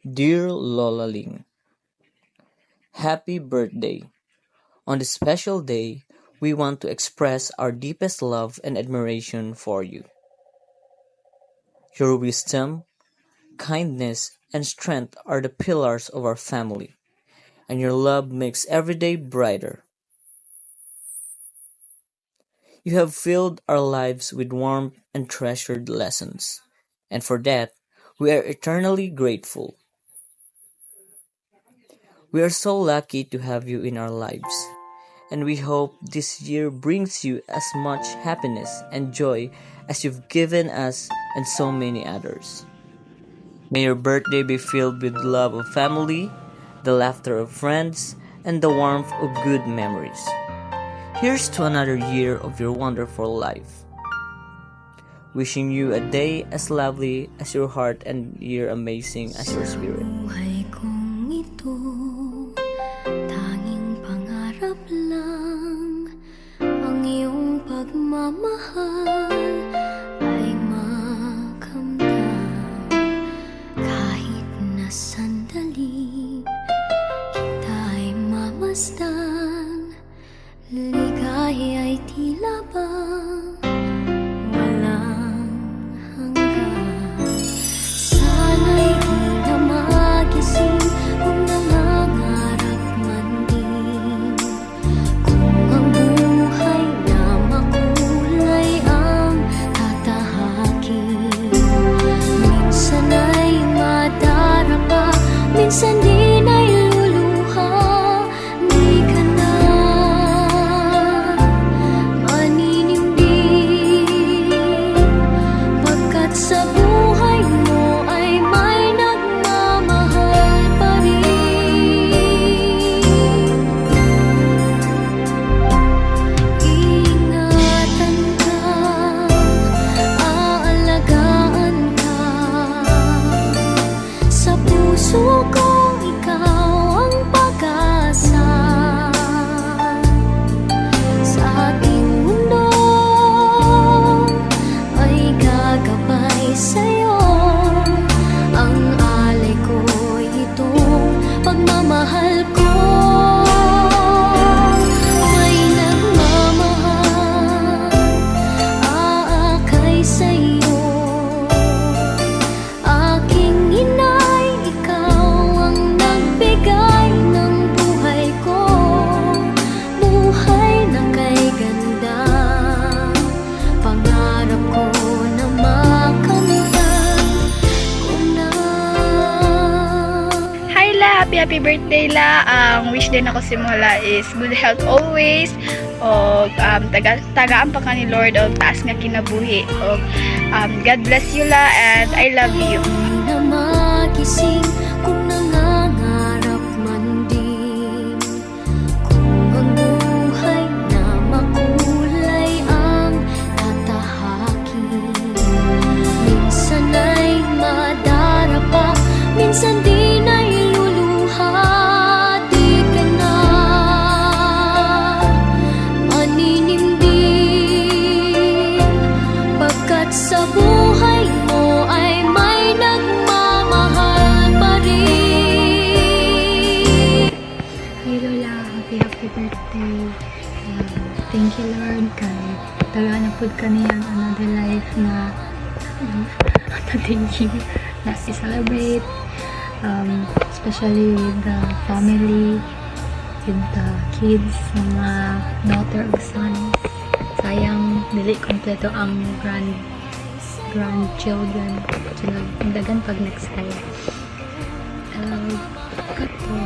Dear Lola Ling, happy birthday. On this special day, we want to express our deepest love and admiration for you. Your wisdom, kindness, and strength are the pillars of our family, and your love makes every day brighter. You have filled our lives with warmth and treasured lessons, and for that, we are eternally grateful. We are so lucky to have you in our lives, and we hope this year brings you as much happiness and joy as you've given us and so many others. May your birthday be filled with love of family, the laughter of friends, and the warmth of good memories. Here's to another year of your wonderful life. Wishing you a day as lovely as your heart and year amazing as your spirit. Buhay kong ito, tanging pangarap lang. Ang iyong pagmamahal ay makamdam. Kahit na sandali, kita ay mamasdan. Ligaya ay tila bang walang hanggan. Sana'y di na magising kung nangangarap man din. Kung ang buhay na makulay ang tatahakin. Minsan ay madarapa, minsan din ay luluha. Di ka na maninindig, pagkat sa buhay mo ay may nagmamahal pa rin. Iingatan ka, aalagaan ka. Sa puso ko ikaw ang pag-asa. Sa ating mundo ay gagabay sa'yo. Ang alay ko'y itong pagmamahal ko. May nagmamahal, aakay sa'yo. Aking inay, ikaw ang nagbigay ng buhay ko. Buhay na kay ganda, pangarap ko na makamtan ko na. Hi La! Happy birthday La! Ang wish din ako simula is good health always. O tagaan pa ka ni Lord o taas nga kinabuhi. O God bless you La and I love you. Di na magising kung nangangarap man din. Kung ang buhay na makulay ang tatahakin. Minsan ay madarapa, minsan din ay luluha. Di ka na maninindig, pagkat sa buhay mo ay may nagmamahal pa rin. Hi Lola, happy birthday. Thank you Lord kay tagaan na pud kaniyang another life na thank you na i-celebrate, especially with the family, with the kids, mga daughter o sons. Sayang dili kompleto ang grandchildren. So nagdagan pag next time. Kato,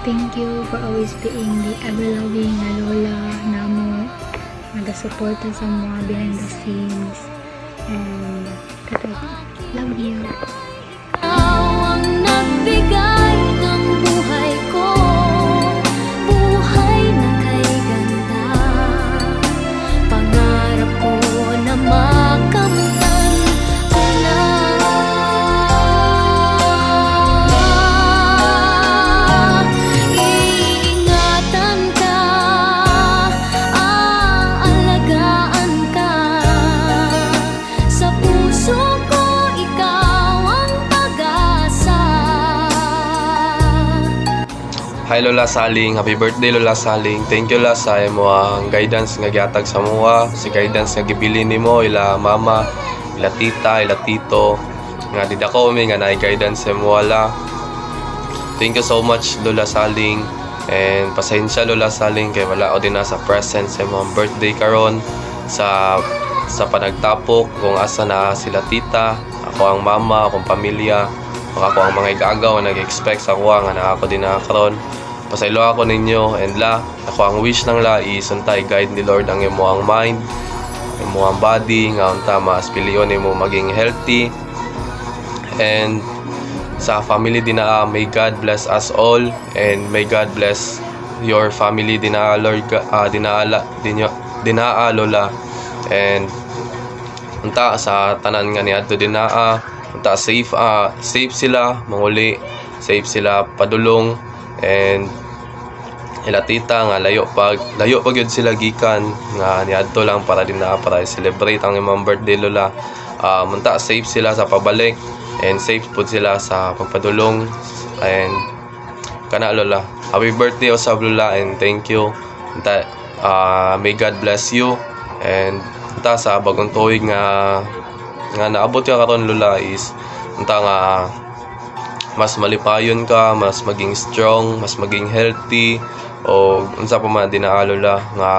thank you for always being the ever-loving na lola namo, nagasuporta sa mga behind the scenes, and kato, love you. Ikaw ang nagbigay ng buhay ko. Buhay na kay ganda, pangarap ko na makamtan ko na. Iingatan ka, aalagaan ka. Sa puso ko ikaw Hi Lola Saling, happy birthday Lola Saling. Thank you la sa imo ang guidance nga gihatag sa mua, si guidance nga gibili nimo ila mama, ila tita, ila tito nga didako mi nga naay guidance sa mua la. Thank you so much Lola Saling, and pasensya Lola Saling kay wala ako din na sa present sa imong birthday karon sa panagtapok kung asa na sila tita, ako ang mama, akong pamilya, ako ang mga igagaw na nag-expect sa kuha nga na ako din na karon. Pasaylo ako ninyo, and ako ang wish ng la is untay guide ni Lord ang imo ang mind, imo ang body nga unta mas piliyon nimo maging healthy, and sa family din na may God bless us all, and may God bless your family din na Lord, dinaa Lola, and unta sa tanan nga niadto din na unta safe sila manguli, safe sila padulong, and ila tita nga layo pag yun sila gikan nga niadto lang para din na para celebrate ang imong birthday Lola. Munta safe sila sa pabalik, and safe pud sila sa pagpadulong, and kana Lola. Happy birthday usab Lola, and thank you. Unta may God bless you, and unta sa bagong tuig nga naabot ka karon Lola is unta nga mas malipayon ka, mas maging strong, mas maging healthy, o unsa pa man dinaa Lola nga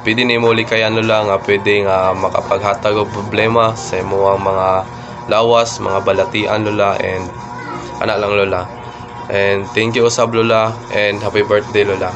pwede nimo likayan Lola, nga pwede nga makapaghatag og problema sa imong mga lawas, mga balatian Lola, and ana lang Lola. And thank you usab Lola, and happy birthday Lola.